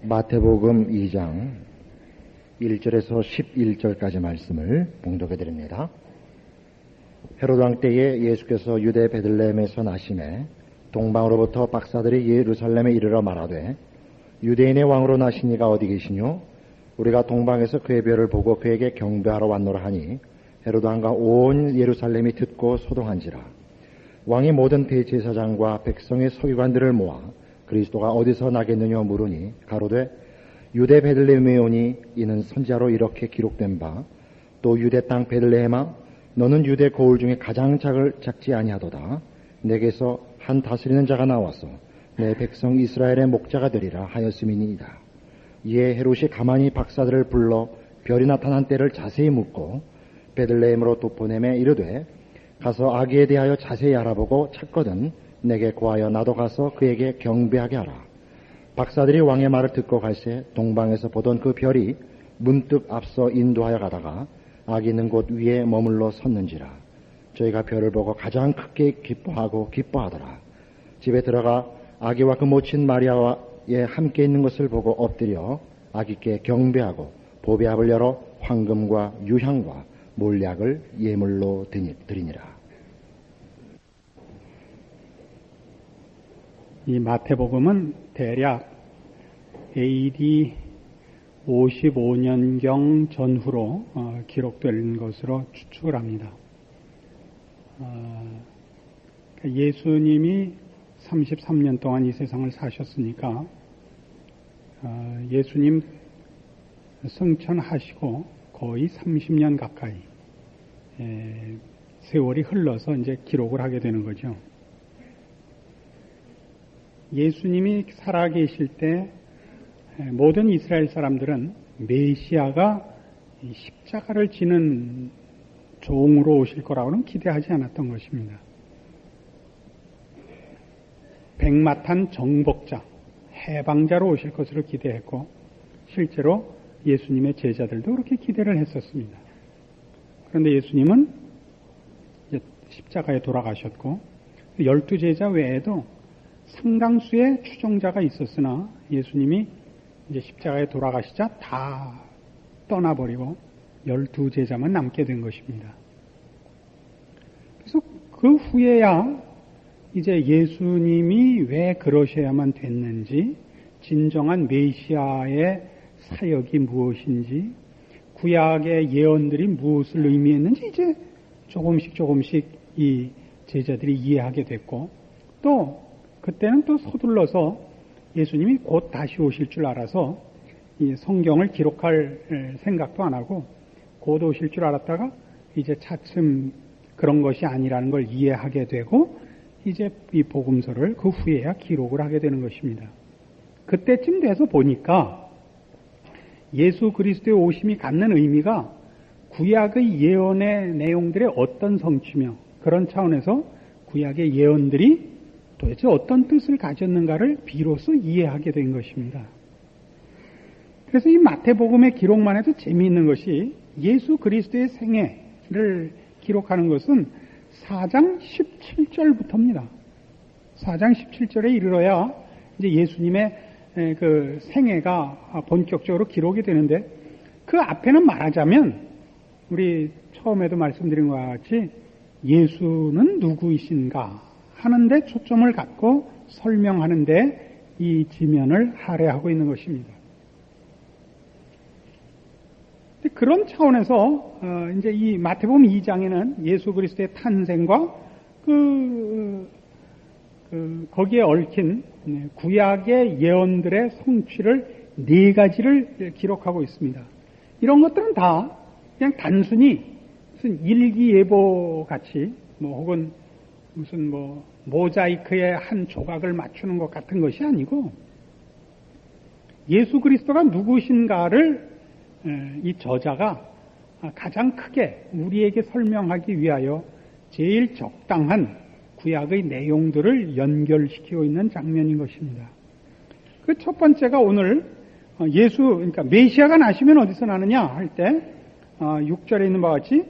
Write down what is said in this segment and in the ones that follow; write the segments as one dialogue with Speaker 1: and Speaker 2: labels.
Speaker 1: 마태복음 2장 1절에서 11절까지 말씀을 봉독해 드립니다. 헤로드 왕 때에 예수께서 유대 베들레헴에서 나심에 동방으로부터 박사들이 예루살렘에 이르러 말하되 유대인의 왕으로 나신 이가 어디 계시뇨? 우리가 동방에서 그의 별을 보고 그에게 경배하러 왔노라 하니 헤로드 왕과 온 예루살렘이 듣고 소동한지라. 왕이 모든 대제사장과 백성의 서기관들을 모아 그리스도가 어디서 나겠느냐 물으니 가로되 유대 베들레헴에 오니 이는 선지자로 이렇게 기록된 바 또 유대 땅 베들레헴아 너는 유대 거울 중에 가장 작지 아니하도다. 내게서 한 다스리는 자가 나와서 내 백성 이스라엘의 목자가 되리라 하였음이니이다. 이에 헤롯이 가만히 박사들을 불러 별이 나타난 때를 자세히 묻고 베들레헴으로 보내매 이르되 가서 아기에 대하여 자세히 알아보고 찾거든 내게 고하여 나도 가서 그에게 경배하게 하라. 박사들이 왕의 말을 듣고 갈새 동방에서 보던 그 별이 문득 앞서 인도하여 가다가 아기 있는 곳 위에 머물러 섰는지라. 저희가 별을 보고 가장 크게 기뻐하더라. 집에 들어가 아기와 그 모친 마리아와 함께 있는 것을 보고 엎드려 아기께 경배하고 보배압을 열어 황금과 유향과 몰약을 예물로 드리니라.
Speaker 2: 이 마태복음은 대략 AD 55년경 전후로 기록된 것으로 추측을 합니다. 예수님이 33년 동안 이 세상을 사셨으니까 예수님 승천하시고 거의 30년 가까이 세월이 흘러서 이제 기록을 하게 되는 거죠. 예수님이 살아계실 때 모든 이스라엘 사람들은 메시아가 십자가를 지는 종으로 오실 거라고는 기대하지 않았던 것입니다. 백마탄 정복자, 해방자로 오실 것으로 기대했고 실제로 예수님의 제자들도 그렇게 기대를 했었습니다. 그런데 예수님은 십자가에 돌아가셨고 12제자 외에도 상당수의 추종자가 있었으나 예수님이 이제 십자가에 돌아가시자 다 떠나버리고 12제자만 남게 된 것입니다. 그래서 그 후에야 이제 예수님이 왜 그러셔야만 됐는지, 진정한 메시아의 사역이 무엇인지, 구약의 예언들이 무엇을 의미했는지 이제 조금씩 이 제자들이 이해하게 됐고, 또 그때는 또 서둘러서 예수님이 곧 다시 오실 줄 알아서 이 성경을 기록할 생각도 안 하고 곧 오실 줄 알았다가 이제 차츰 그런 것이 아니라는 걸 이해하게 되고 이제 이 복음서를 그 후에야 기록을 하게 되는 것입니다. 그때쯤 돼서 보니까 예수 그리스도의 오심이 갖는 의미가 구약의 예언의 내용들의 어떤 성취며 그런 차원에서 구약의 예언들이 도대체 어떤 뜻을 가졌는가를 비로소 이해하게 된 것입니다. 그래서 이 마태복음의 기록만 해도 재미있는 것이 예수 그리스도의 생애를 기록하는 것은 4장 17절부터입니다. 4장 17절에 이르러야 이제 예수님의 그 생애가 본격적으로 기록이 되는데 그 앞에는 말하자면 우리 처음에도 말씀드린 것과 같이 예수는 누구이신가 하는데 초점을 갖고 설명하는데 이 지면을 할애하고 있는 것입니다. 그런 차원에서 이제 이 마태복음 2장에는 예수 그리스도의 탄생과 거기에 얽힌 구약의 예언들의 성취를 4가지를 기록하고 있습니다. 이런 것들은 다 그냥 단순히 무슨 일기예보 같이 혹은 무슨 모자이크의 한 조각을 맞추는 것 같은 것이 아니고 예수 그리스도가 누구신가를 이 저자가 가장 크게 우리에게 설명하기 위하여 제일 적당한 구약의 내용들을 연결시키고 있는 장면인 것입니다. 그 첫 번째가 오늘 그러니까 메시아가 나시면 어디서 나느냐 할 때 6절에 있는 바와 같이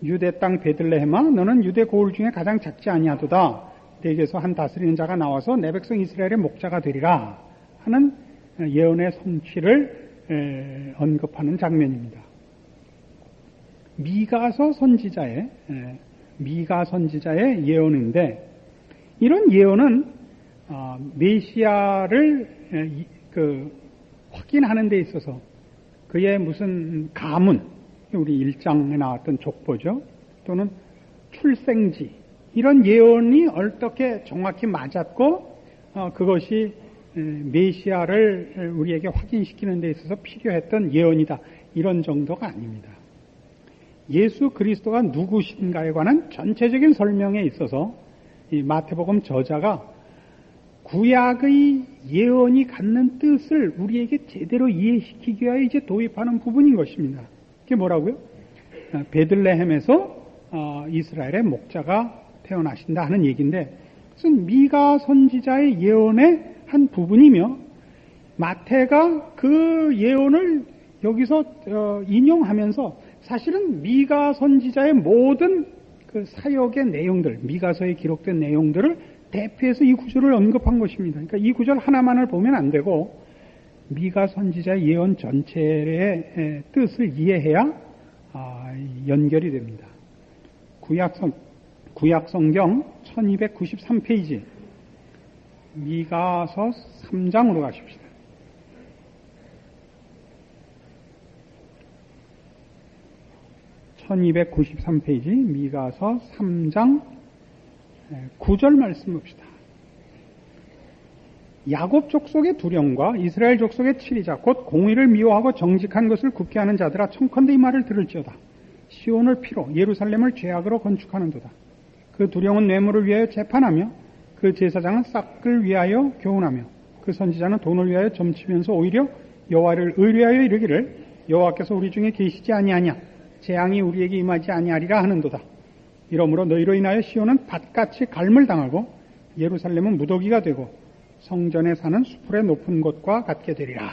Speaker 2: 유대 땅 베들레헴아 너는 유대 고을 중에 가장 작지 아니하도다. 내게서 한 다스리는 자가 나와서 내 백성 이스라엘의 목자가 되리라 하는 예언의 성취를 언급하는 장면입니다. 미가서 선지자의 예언인데, 이런 예언은 메시아를 확인하는 데 있어서 그의 무슨 가문, 우리 1장에 나왔던 족보죠, 또는 출생지, 이런 예언이 어떻게 정확히 맞았고 그것이 메시아를 우리에게 확인시키는 데 있어서 필요했던 예언이다, 이런 정도가 아닙니다. 예수 그리스도가 누구신가에 관한 전체적인 설명에 있어서 이 마태복음 저자가 구약의 예언이 갖는 뜻을 우리에게 제대로 이해시키기 위하여 이제 도입하는 부분인 것입니다. 그게 뭐라고요? 베들레헴에서 이스라엘의 목자가 태어나신다 하는 얘기인데, 그것은 미가 선지자의 예언의 한 부분이며, 마태가 그 예언을 여기서 인용하면서 사실은 미가 선지자의 모든 그 사역의 내용들, 미가서에 기록된 내용들을 대표해서 이 구절을 언급한 것입니다. 그러니까 이 구절 하나만을 보면 안 되고 미가 선지자의 예언 전체의 뜻을 이해해야 연결이 됩니다. 구약성경 1293페이지 미가서 3장으로 가십시다. 1293페이지 미가서 3장 9절 말씀 봅시다. 야곱 족속의 두령과 이스라엘 족속의 치리자 곧 공의를 미워하고 정직한 것을 굽게 하는 자들아, 청컨대 이 말을 들을지어다. 시온을 피로 예루살렘을 죄악으로 건축하는도다. 그 두령은 뇌물을 위하여 재판하며 그 제사장은 싹을 위하여 교훈하며 그 선지자는 돈을 위하여 점치면서 오히려 여호와를 의뢰하여 이르기를 여호와께서 우리 중에 계시지 아니하냐, 재앙이 우리에게 임하지 아니하리라 하는도다. 이러므로 너희로 인하여 시온은 밭같이 갈물 당하고 예루살렘은 무더기가 되고 성전에 사는 수풀의 높은 곳과 같게 되리라.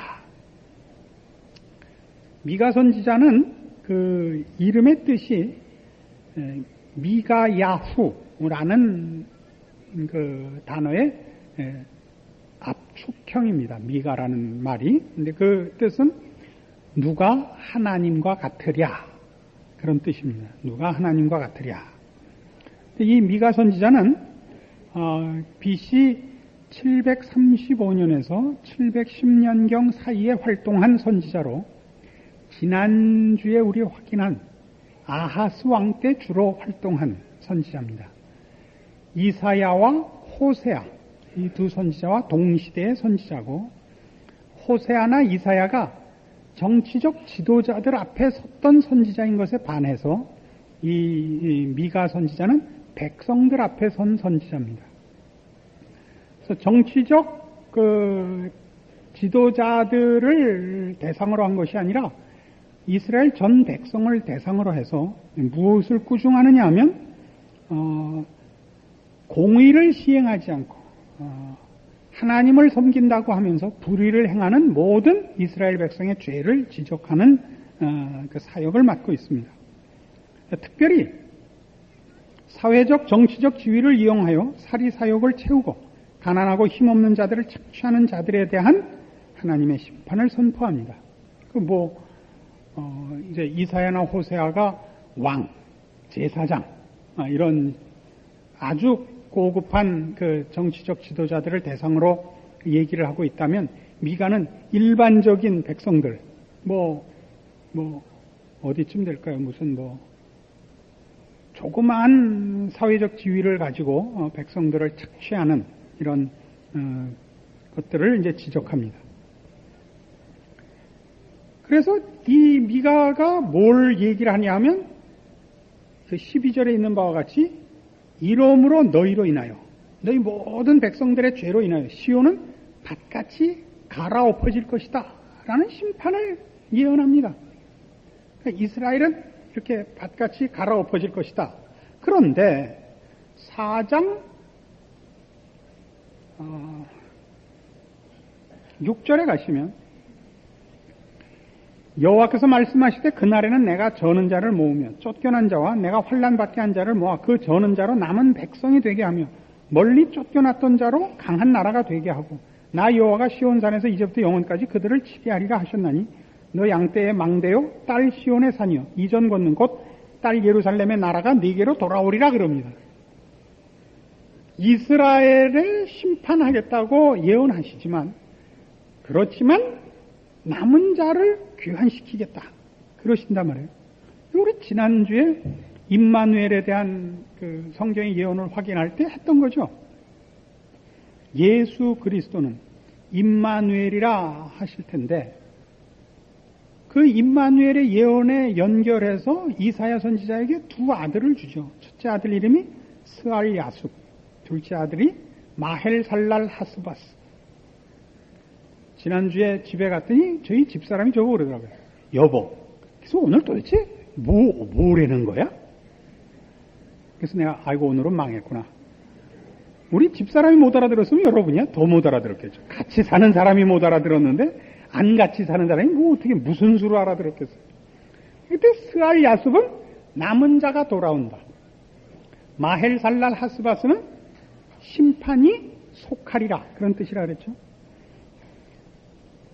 Speaker 2: 미가 선지자는 그 이름의 뜻이 미가야후라는 그 단어의 압축형입니다. 미가라는 말이. 근데 그 뜻은 누가 하나님과 같으랴, 그런 뜻입니다. 누가 하나님과 같으랴. 이 미가 선지자는 BC 735년에서 710년경 사이에 활동한 선지자로, 지난주에 우리 확인한 아하스 왕 때 주로 활동한 선지자입니다. 이사야와 호세아, 이 두 선지자와 동시대의 선지자고, 호세아나 이사야가 정치적 지도자들 앞에 섰던 선지자인 것에 반해서 이 미가 선지자는 백성들 앞에 선 선지자입니다. 그래서 정치적 그 지도자들을 대상으로 한 것이 아니라 이스라엘 전 백성을 대상으로 해서 무엇을 꾸중하느냐 하면 공의를 시행하지 않고 하나님을 섬긴다고 하면서 불의를 행하는 모든 이스라엘 백성의 죄를 지적하는 그 사역을 맡고 있습니다. 특별히 사회적 정치적 지위를 이용하여 사리 사욕을 채우고 가난하고 힘없는 자들을 착취하는 자들에 대한 하나님의 심판을 선포합니다. 이제 이사야나 호세아가 왕, 제사장, 이런 아주 고급한 그 정치적 지도자들을 대상으로 얘기를 하고 있다면, 미가는 일반적인 백성들, 어디쯤 될까요? 무슨 조그마한 사회적 지위를 가지고 백성들을 착취하는 이런 것들을 이제 지적합니다. 그래서 이 미가가 뭘 얘기를 하냐면, 그 12절에 있는 바와 같이 이러므로 너희로 인하여, 너희 모든 백성들의 죄로 인하여 시온은 밭같이 갈아엎어질 것이다 라는 심판을 예언합니다. 그러니까 이스라엘은 이렇게 밭같이 갈아엎어질 것이다. 그런데 4장 6절에 가시면 여호와께서 말씀하시되 그날에는 내가 저는 자를 모으며 쫓겨난 자와 내가 환난 받게 한 자를 모아 그 저는 자로 남은 백성이 되게 하며 멀리 쫓겨났던 자로 강한 나라가 되게 하고 나 여호와가 시온산에서 이제부터 영원까지 그들을 치게 하리라 하셨나니 너 양떼의 망대요 딸 시온의 산이요 이전 걷는 곧 딸 예루살렘의 나라가 네게로 돌아오리라 그럽니다. 이스라엘을 심판하겠다고 예언하시지만 그렇지만 남은 자를 귀환시키겠다 그러신단 말이에요. 우리 지난주에 임마누엘에 대한 그 성경의 예언을 확인할 때 했던 거죠. 예수 그리스도는 임마누엘이라 하실 텐데 그 임마누엘의 예언에 연결해서 이사야 선지자에게 두 아들을 주죠. 첫째 아들 이름이 스알 야숲, 둘째 아들이 마헬살랄 하스바스. 지난주에 집에 갔더니 저희 집사람이 저보고 그러더라고요. 여보, 그래서 오늘 도대체 뭐라는 거야? 그래서 내가 아이고 오늘은 망했구나. 우리 집사람이 못 알아들었으면 여러분이야 더 못 알아들었겠죠. 같이 사는 사람이 못 알아들었는데 안 같이 사는 사람이 뭐 어떻게 무슨 수로 알아들었겠어요. 그때 스알 야숲은 남은 자가 돌아온다. 마헬살랄 하스바스는 심판이 속하리라 그런 뜻이라 그랬죠.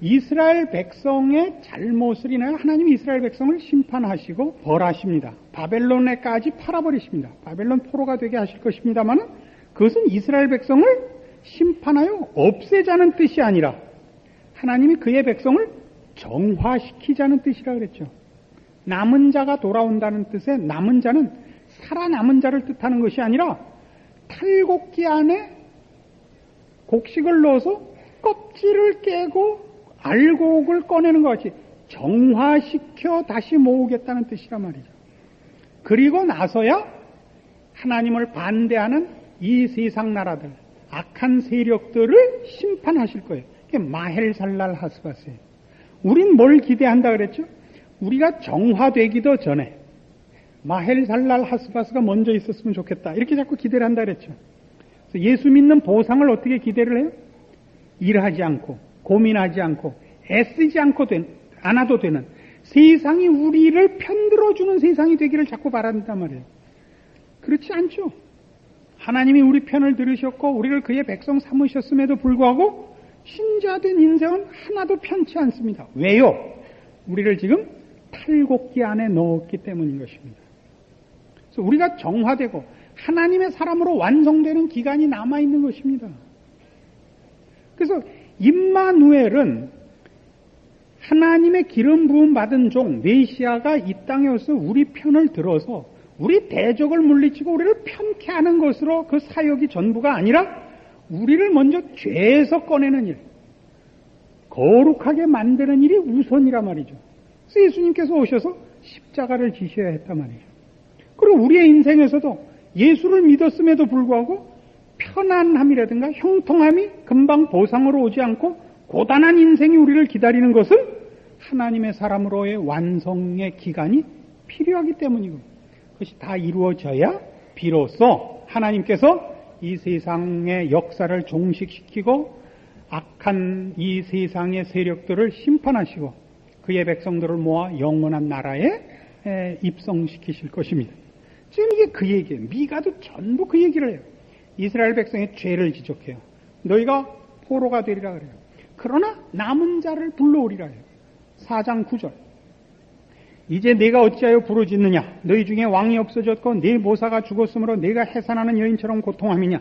Speaker 2: 이스라엘 백성의 잘못을 인하여 하나님이 이스라엘 백성을 심판하시고 벌하십니다. 바벨론에까지 팔아버리십니다. 바벨론 포로가 되게 하실 것입니다만 그것은 이스라엘 백성을 심판하여 없애자는 뜻이 아니라 하나님이 그의 백성을 정화시키자는 뜻이라 그랬죠. 남은 자가 돌아온다는 뜻의 남은 자는 살아남은 자를 뜻하는 것이 아니라 탈곡기 안에 곡식을 넣어서 껍질을 깨고 알곡을 꺼내는 것 같이 정화시켜 다시 모으겠다는 뜻이란 말이죠. 그리고 나서야 하나님을 반대하는 이 세상 나라들, 악한 세력들을 심판하실 거예요. 이게 마헬살랄 하스바스예요. 우린 뭘 기대한다 그랬죠? 우리가 정화되기도 전에 마헬살랄 하스바스가 먼저 있었으면 좋겠다. 이렇게 자꾸 기대를 한다 그랬죠. 그래서 예수 믿는 보상을 어떻게 기대를 해요? 일하지 않고 고민하지 않고 애쓰지 않아도 되는 세상이 우리를 편들어주는 세상이 되기를 자꾸 바란단 말이에요. 그렇지 않죠. 하나님이 우리 편을 들으셨고 우리를 그의 백성 삼으셨음에도 불구하고 신자된 인생은 하나도 편치 않습니다. 왜요? 우리를 지금 탈곡기 안에 넣었기 때문인 것입니다. 그래서 우리가 정화되고 하나님의 사람으로 완성되는 기간이 남아있는 것입니다. 그래서 임마누엘은 하나님의 기름 부음 받은 종 메시아가 이 땅에 와서 우리 편을 들어서 우리 대적을 물리치고 우리를 편케 하는 것으로 그 사역이 전부가 아니라 우리를 먼저 죄에서 꺼내는 일, 거룩하게 만드는 일이 우선이란 말이죠. 그래서 예수님께서 오셔서 십자가를 지셔야 했단 말이죠. 그리고 우리의 인생에서도 예수를 믿었음에도 불구하고 편안함이라든가 형통함이 금방 보상으로 오지 않고 고단한 인생이 우리를 기다리는 것은 하나님의 사람으로의 완성의 기간이 필요하기 때문이고 그것이 다 이루어져야 비로소 하나님께서 이 세상의 역사를 종식시키고 악한 이 세상의 세력들을 심판하시고 그의 백성들을 모아 영원한 나라에 입성시키실 것입니다. 지금 이게 그 얘기예요. 미가도 전부 그 얘기를 해요. 이스라엘 백성의 죄를 지적해요. 너희가 포로가 되리라 그래요. 그러나 남은 자를 불러오리라 해요. 4장 9절. 이제 내가 어찌하여 부르짖느냐? 너희 중에 왕이 없어졌고 네 모사가 죽었으므로 내가 해산하는 여인처럼 고통함이냐?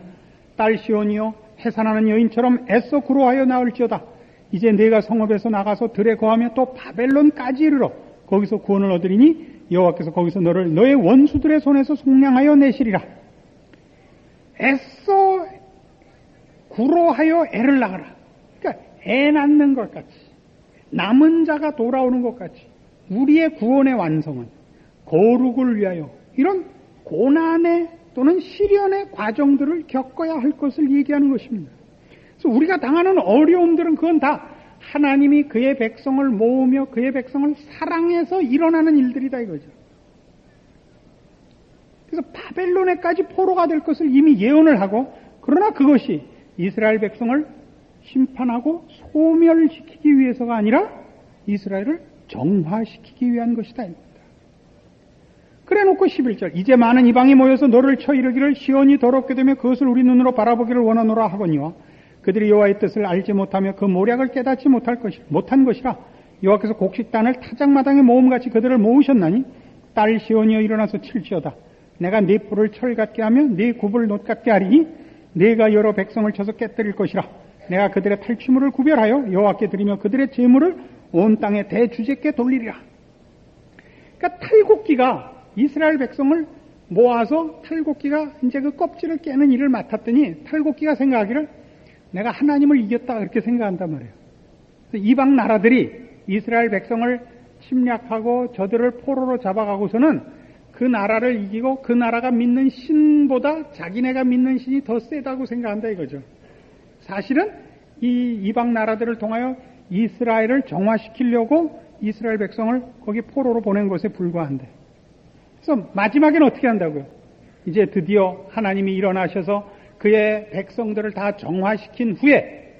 Speaker 2: 딸 시온이여 해산하는 여인처럼 애써 구로하여 나올지어다. 이제 내가 성읍에서 나가서 들에 거하며 또 바벨론까지 이르러 거기서 구원을 얻으리니 여호와께서 거기서 너를 너의 원수들의 손에서 속량하여 내시리라. 애써 구로하여 애를 낳아라. 그러니까 애 낳는 것 같이 남은 자가 돌아오는 것 같이 우리의 구원의 완성은 거룩을 위하여 이런 고난의 또는 시련의 과정들을 겪어야 할 것을 얘기하는 것입니다. 그래서 우리가 당하는 어려움들은 그건 다 하나님이 그의 백성을 모으며 그의 백성을 사랑해서 일어나는 일들이다 이거죠. 그래서 바벨론에까지 포로가 될 것을 이미 예언을 하고 그러나 그것이 이스라엘 백성을 심판하고 소멸시키기 위해서가 아니라 이스라엘을 정화시키기 위한 것이다. 그래 놓고 11절 이제 많은 이방이 모여서 너를 쳐 이르기를 시온이 더럽게 되며 그것을 우리 눈으로 바라보기를 원하노라 하거니와 그들이 여호와의 뜻을 알지 못하며 그 모략을 깨닫지 못한 것이라. 여호와께서 곡식단을 타작마당에 모음같이 그들을 모으셨나니 딸 시온이여 일어나서 칠지어다. 내가 네 뿔을 철 같게 하며 네 굽을 놋 같게 하리니 네가 여러 백성을 쳐서 깨뜨릴 것이라. 내가 그들의 탈취물을 구별하여 여호와께 드리며 그들의 재물을 온 땅의 대주제께 돌리리라. 그러니까 탈곡기가 이스라엘 백성을 모아서 탈곡기가 이제 그 껍질을 깨는 일을 맡았더니 탈곡기가 생각하기를 내가 하나님을 이겼다 그렇게 생각한단 말이에요. 이방 나라들이 이스라엘 백성을 침략하고 저들을 포로로 잡아가고서는 그 나라를 이기고 그 나라가 믿는 신보다 자기네가 믿는 신이 더 세다고 생각한다 이거죠. 사실은 이 이방 나라들을 통하여 이스라엘을 정화시키려고 이스라엘 백성을 거기 포로로 보낸 것에 불과한데, 그래서 마지막에는 어떻게 한다고요? 이제 드디어 하나님이 일어나셔서 그의 백성들을 다 정화시킨 후에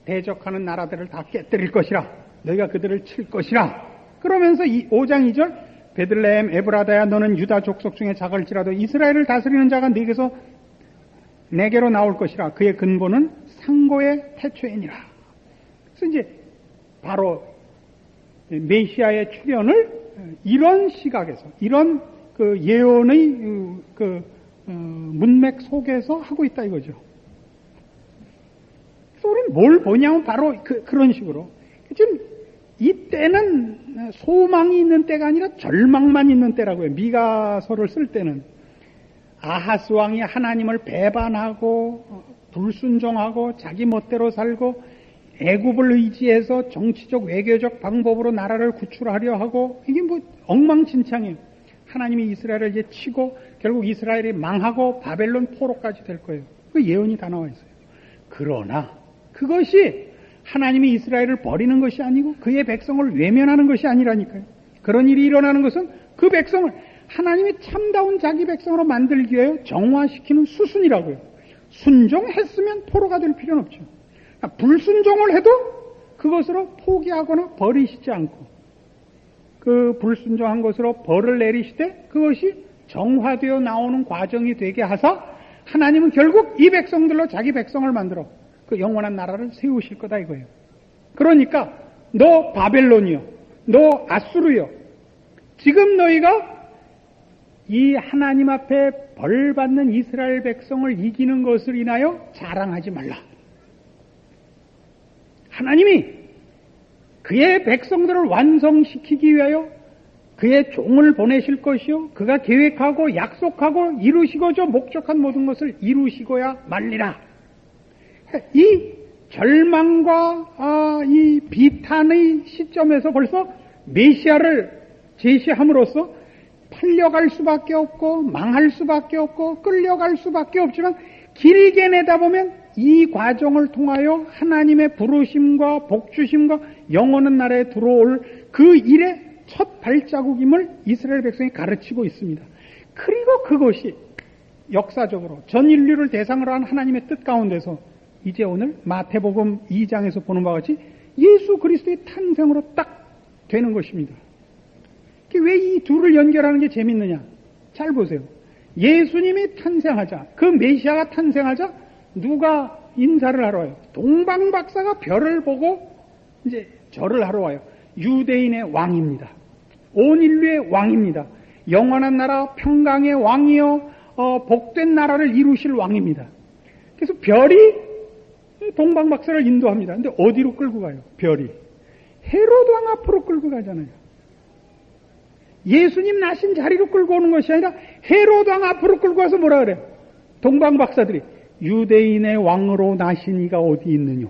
Speaker 2: 대적하는 나라들을 다 깨뜨릴 것이라. 너희가 그들을 칠 것이라. 그러면서 5장 2절 베들레헴 에브라다야 너는 유다 족속 중에 작을지라도 이스라엘을 다스리는 자가 네게서 내게로 나올 것이라. 그의 근본은 상고의 태초이니라. 그래서 이제 바로 메시아의 출현을 이런 시각에서, 이런 그 예언의 문맥 속에서 하고 있다 이거죠. 그래서 우리는 뭘 보냐면 바로 그런 식으로 지금 이때는 소망이 있는 때가 아니라 절망만 있는 때라고요. 미가서를 쓸 때는 아하스 왕이 하나님을 배반하고 불순종하고 자기 멋대로 살고 애굽을 의지해서 정치적 외교적 방법으로 나라를 구출하려 하고 이게 뭐 엉망진창이에요. 하나님이 이스라엘을 이제 치고 결국 이스라엘이 망하고 바벨론 포로까지 될 거예요. 그 예언이 다 나와 있어요. 그러나 그것이 하나님이 이스라엘을 버리는 것이 아니고 그의 백성을 외면하는 것이 아니라니까요. 그런 일이 일어나는 것은 그 백성을 하나님이 참다운 자기 백성으로 만들기 위하여 정화시키는 수순이라고요. 순종했으면 포로가 될 필요는 없죠. 불순종을 해도 그것으로 포기하거나 버리시지 않고 그 불순종한 것으로 벌을 내리시되 그것이 정화되어 나오는 과정이 되게 하사 하나님은 결국 이 백성들로 자기 백성을 만들어 그 영원한 나라를 세우실 거다 이거예요. 그러니까 너 바벨론이요, 너 아수르요, 지금 너희가 이 하나님 앞에 벌 받는 이스라엘 백성을 이기는 것을 인하여 자랑하지 말라. 하나님이 그의 백성들을 완성시키기 위하여 그의 종을 보내실 것이요, 그가 계획하고 약속하고 이루시고자 목적한 모든 것을 이루시고야 말리라. 이 절망과 이 비탄의 시점에서 벌써 메시아를 제시함으로써 팔려갈 수밖에 없고 망할 수밖에 없고 끌려갈 수밖에 없지만 길게 내다보면 이 과정을 통하여 하나님의 부르심과 복주심과 영원한 나라에 들어올 그 일의 첫 발자국임을 이스라엘 백성이 가르치고 있습니다. 그리고 그것이 역사적으로 전 인류를 대상으로 한 하나님의 뜻 가운데서 이제 오늘 마태복음 2장에서 보는 바와 같이 예수 그리스도의 탄생으로 딱 되는 것입니다. 왜 이 둘을 연결하는 게 재밌느냐? 잘 보세요. 예수님이 탄생하자, 그 메시아가 탄생하자 누가 인사를 하러 와요? 동방박사가 별을 보고 이제 절을 하러 와요. 유대인의 왕입니다. 온 인류의 왕입니다. 영원한 나라 평강의 왕이요 복된 나라를 이루실 왕입니다. 그래서 별이 동방박사를 인도합니다. 근데 어디로 끌고 가요? 별이 헤로드 왕 앞으로 끌고 가잖아요. 예수님 나신 자리로 끌고 오는 것이 아니라 헤로드 왕 앞으로 끌고 와서 뭐라 그래요? 동방박사들이 유대인의 왕으로 나신 이가 어디 있느냐?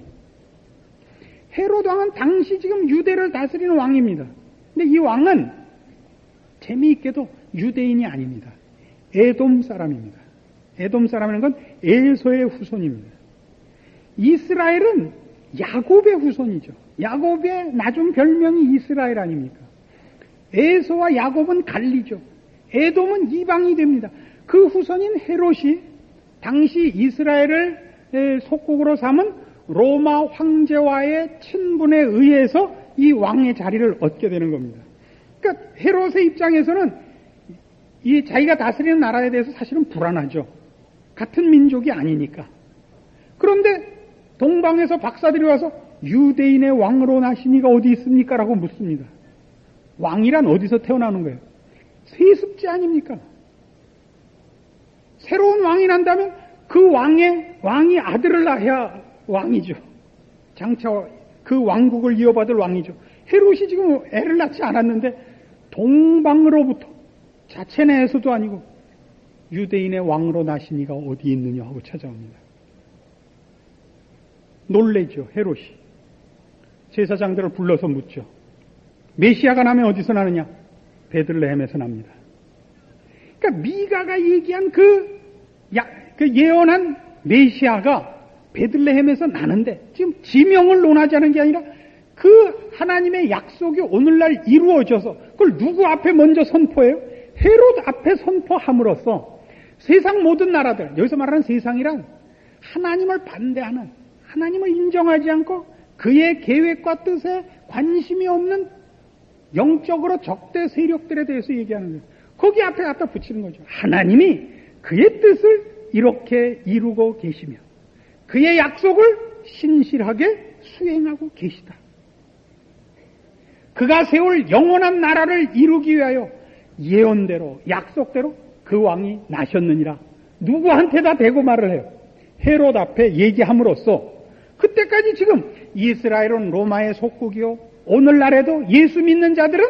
Speaker 2: 헤로드 왕은 당시 지금 유대를 다스리는 왕입니다. 근데 이 왕은 재미있게도 유대인이 아닙니다. 에돔 사람입니다. 에돔 사람이라는 건 에서의 후손입니다. 이스라엘은 야곱의 후손이죠. 야곱의 낮은 별명이 이스라엘 아닙니까? 에서와 야곱은 갈리죠. 에돔은 이방이 됩니다. 그 후손인 헤롯이 당시 이스라엘을 속국으로 삼은 로마 황제와의 친분에 의해서 이 왕의 자리를 얻게 되는 겁니다. 그러니까 헤롯의 입장에서는 이 자기가 다스리는 나라에 대해서 사실은 불안하죠. 같은 민족이 아니니까. 그런데 동방에서 박사들이 와서 유대인의 왕으로 나시니가 어디 있습니까? 라고 묻습니다. 왕이란 어디서 태어나는 거예요? 세습지 아닙니까? 새로운 왕이 난다면 그 왕이 아들을 낳아야 왕이죠. 장차 그 왕국을 이어받을 왕이죠. 헤롯이 지금 애를 낳지 않았는데 동방으로부터 자체 내에서도 아니고 유대인의 왕으로 나시니가 어디 있느냐 하고 찾아옵니다. 놀래죠, 헤롯이. 제사장들을 불러서 묻죠. 메시아가 나면 어디서 나느냐? 베들레헴에서 납니다. 그러니까 미가가 얘기한 그 예언한 메시아가 베들레헴에서 나는데 지금 지명을 논하자는 게 아니라 그 하나님의 약속이 오늘날 이루어져서 그걸 누구 앞에 먼저 선포해요? 헤롯 앞에 선포함으로써 세상 모든 나라들, 여기서 말하는 세상이란 하나님을 반대하는, 하나님을 인정하지 않고 그의 계획과 뜻에 관심이 없는 영적으로 적대 세력들에 대해서 얘기하는 거예요. 거기 앞에 갖다 붙이는 거죠. 하나님이 그의 뜻을 이렇게 이루고 계시며 그의 약속을 신실하게 수행하고 계시다. 그가 세울 영원한 나라를 이루기 위하여 예언대로 약속대로 그 왕이 나셨느니라. 누구한테다 대고 말을 해요. 헤롯 앞에 얘기함으로써 그때까지 지금 이스라엘은 로마의 속국이요, 오늘날에도 예수 믿는 자들은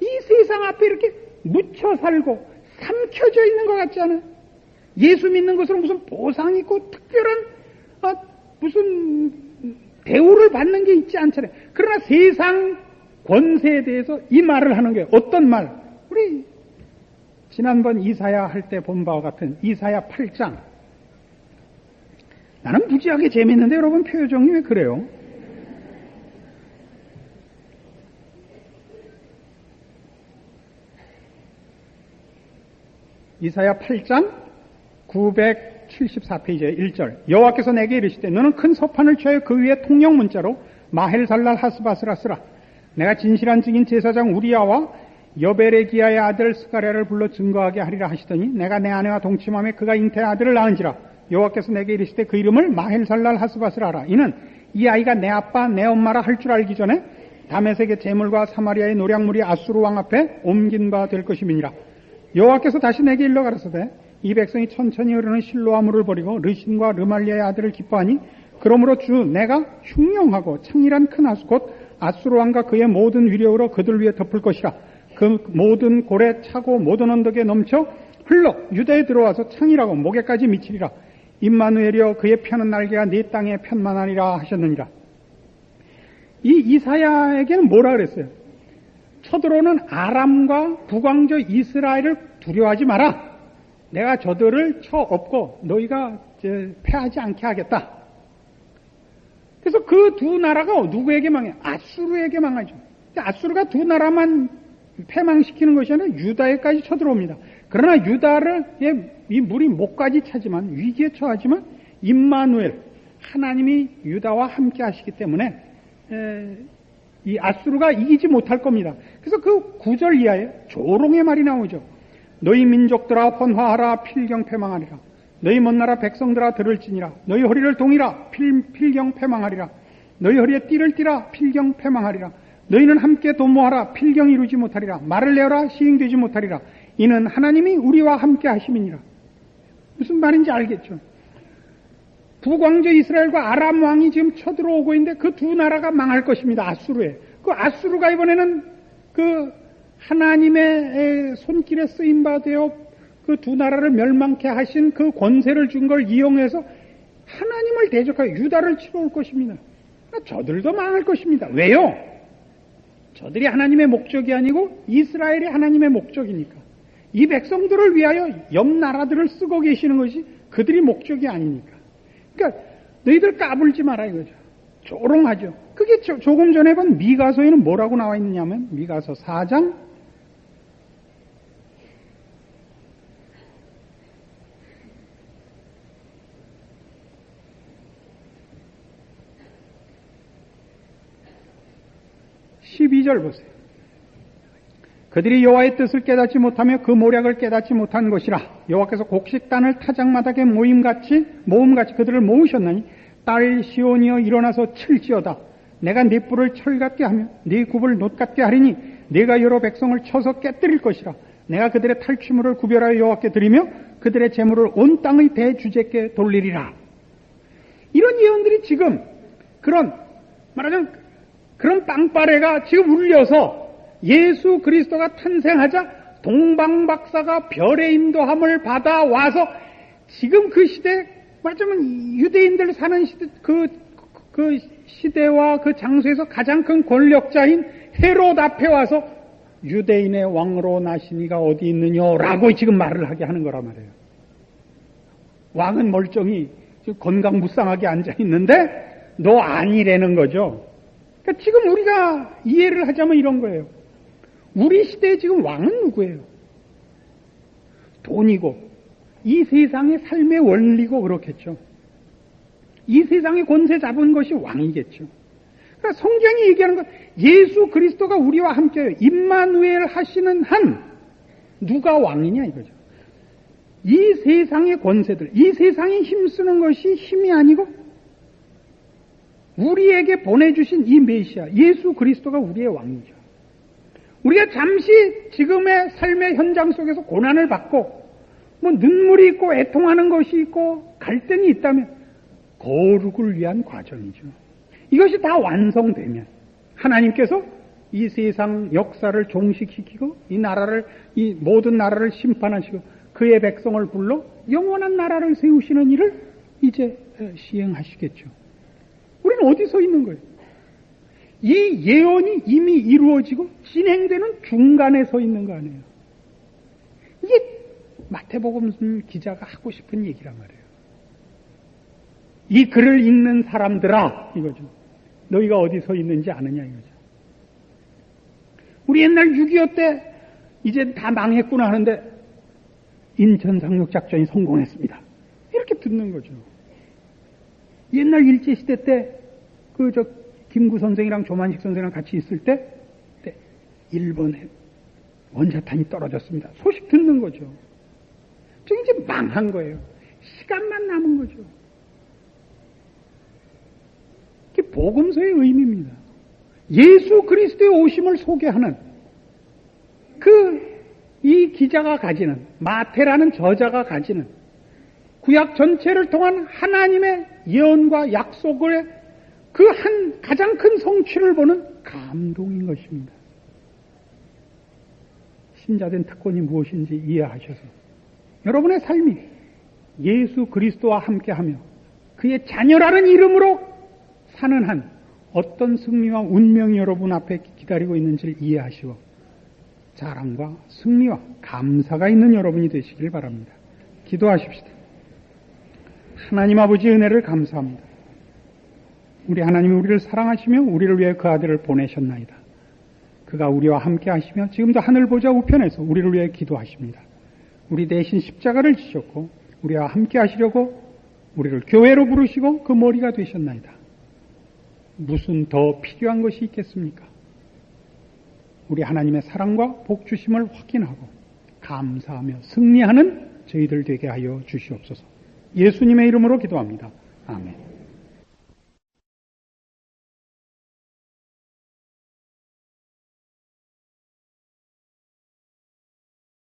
Speaker 2: 이 세상 앞에 이렇게 묻혀 살고 삼켜져 있는 것 같지 않아요? 예수 믿는 것으로 무슨 보상이 있고 특별한 무슨 대우를 받는 게 있지 않잖아요. 그러나 세상 권세에 대해서 이 말을 하는 게 어떤 말? 우리 지난번 이사야 할 때 본 바와 같은 이사야 8장. 나는 무지하게 재밌는데 여러분 표정이 왜 그래요? 이사야 8장 974페이지의 1절. 여호와께서 내게 이르시되 너는 큰 서판을 취하여 그 위에 통영 문자로 마헬살랄 하스바스라 쓰라. 내가 진실한 증인 제사장 우리야와 여베레기야의 아들 스가랴를 불러 증거하게 하리라 하시더니 내가 내 아내와 동침함에 그가 잉태의 아들을 낳은지라. 여호와께서 내게 이르시되 그 이름을 마헬살랄 하스바스라 하라. 이는 이 아이가 내 아빠 내 엄마라 할 줄 알기 전에 다메섹의 제물과 사마리아의 노략물이 아수르 왕 앞에 옮긴 바 될 것임이니라. 여호와께서 다시 내게 일러 가라사대 이 백성이 천천히 흐르는 실로아물을 버리고 르신과 르말리아의 아들을 기뻐하니 그러므로 주 내가 흉령하고 창일한 큰 하수 곧 아수르 왕과 그의 모든 위력으로 그들 위에 덮을 것이라. 그 모든 고래 차고 모든 언덕에 넘쳐 흘러 유대에 들어와서 창이라고 목에까지 미치리라. 임마누엘이여 그의 펴는 날개가 네 땅에 편만하리라 하셨느니라. 이 이사야에게는 뭐라 그랬어요? 쳐들어오는 아람과 북왕조 이스라엘을 두려워하지 마라. 내가 저들을 쳐 엎고 너희가 패하지 않게 하겠다. 그래서 그 두 나라가 누구에게 망해요? 아수르에게 망하죠. 아수르가 두 나라만 패망시키는 것이 아니라 유다에까지 쳐들어옵니다. 그러나 유다를 이 물이 목까지 차지만 위기에 처하지만 임마누엘 하나님이 유다와 함께 하시기 때문에 이 아수르가 이기지 못할 겁니다. 그래서 그 9절 이하에 조롱의 말이 나오죠. 너희 민족들아 헌화하라 필경 패망하리라. 너희 먼 나라 백성들아 들을지니라. 너희 허리를 동이라 필경 패망하리라. 너희 허리에 띠를 띠라 필경 패망하리라. 너희는 함께 도모하라 필경 이루지 못하리라. 말을 내어라 시행되지 못하리라. 이는 하나님이 우리와 함께 하심이니라. 무슨 말인지 알겠죠? 북왕조 이스라엘과 아람 왕이 지금 쳐들어오고 있는데 그 두 나라가 망할 것입니다. 아수르에. 그 아수르가 이번에는 그 하나님의 손길에 쓰임바 되어 그 두 나라를 멸망케 하신 그 권세를 준 걸 이용해서 하나님을 대적하여 유다를 치러 올 것입니다. 저들도 망할 것입니다. 왜요? 저들이 하나님의 목적이 아니고 이스라엘이 하나님의 목적이니까. 이 백성들을 위하여 옆 나라들을 쓰고 계시는 것이 그들이 목적이 아니니까. 그러니까 너희들 까불지 마라 이거죠. 조롱하죠. 그게 조금 전에 본 미가서에는 뭐라고 나와 있느냐면 미가서 4장 12절 보세요. 그들이 여호와의 뜻을 깨닫지 못하며 그 모략을 깨닫지 못한 것이라. 여호와께서 곡식단을 타작마당에 모음같이 그들을 모으셨나니 딸 시온이여 일어나서 칠지어다. 내가 네 뿔을 철 같게 하며 네 굽을 놋 같게 하리니 내가 여러 백성을 쳐서 깨뜨릴 것이라. 내가 그들의 탈취물을 구별하여 여호와께 드리며 그들의 재물을 온 땅의 대주제께 돌리리라. 이런 예언들이 지금 말하자면 그런 빵빠레가 지금 울려서 예수 그리스도가 탄생하자 동방박사가 별의 인도함을 받아 와서 지금 그 시대, 말하자면 유대인들 사는 시대, 그 시대와 그 장소에서 가장 큰 권력자인 헤롯 앞에 와서 유대인의 왕으로 나시니가 어디 있느냐라고 지금 말을 하게 하는 거란 말이에요. 왕은 멀쩡히 건강무쌍하게 앉아 있는데 너 아니라는 거죠. 그러니까 지금 우리가 이해를 하자면 이런 거예요. 우리 시대에 지금 왕은 누구예요? 돈이고 이 세상의 삶의 원리고 그렇겠죠. 이 세상의 권세 잡은 것이 왕이겠죠. 그러니까 성경이 얘기하는 것, 예수 그리스도가 우리와 함께해요. 임마누엘 하시는 한 누가 왕이냐 이거죠. 이 세상의 권세들, 이 세상에 힘쓰는 것이 힘이 아니고 우리에게 보내주신 이 메시아 예수 그리스도가 우리의 왕이죠. 우리가 잠시 지금의 삶의 현장 속에서 고난을 받고 눈물이 있고 애통하는 것이 있고 갈등이 있다면 거룩을 위한 과정이죠. 이것이 다 완성되면 하나님께서 이 세상 역사를 종식시키고 이 모든 나라를 심판하시고 그의 백성을 불러 영원한 나라를 세우시는 일을 이제 시행하시겠죠. 우리는 어디 서 있는 거예요? 이 예언이 이미 이루어지고 진행되는 중간에 서 있는 거 아니에요? 이게 마태복음 기자가 하고 싶은 얘기란 말이에요. 이 글을 읽는 사람들아 이거죠. 너희가 어디 서 있는지 아느냐 이거죠. 우리 옛날 6.25 때 이제 다 망했구나 하는데 인천 상륙작전이 성공했습니다. 이렇게 듣는 거죠. 옛날 일제시대 때 김구 선생이랑 조만식 선생이랑 같이 있을 때 일본에 원자탄이 떨어졌습니다. 소식 듣는 거죠. 지금 이제 망한 거예요. 시간만 남은 거죠. 그게 복음서의 의미입니다. 예수 그리스도의 오심을 소개하는 이 기자가 가지는, 마태라는 저자가 가지는 구약 전체를 통한 하나님의 예언과 약속의 그 가장 큰 성취를 보는 감동인 것입니다. 신자된 특권이 무엇인지 이해하셔서 여러분의 삶이 예수 그리스도와 함께하며 그의 자녀라는 이름으로 사는 한 어떤 승리와 운명이 여러분 앞에 기다리고 있는지를 이해하시고 자랑과 승리와 감사가 있는 여러분이 되시길 바랍니다. 기도하십시다. 하나님 아버지 은혜를 감사합니다. 우리 하나님이 우리를 사랑하시며 우리를 위해 그 아들을 보내셨나이다. 그가 우리와 함께 하시며 지금도 하늘 보좌 우편에서 우리를 위해 기도하십니다. 우리 대신 십자가를 지셨고 우리와 함께 하시려고 우리를 교회로 부르시고 그 머리가 되셨나이다. 무슨 더 필요한 것이 있겠습니까? 우리 하나님의 사랑과 복 주심을 확인하고 감사하며 승리하는 저희들 되게 하여 주시옵소서. 예수님의 이름으로 기도합니다. 아멘.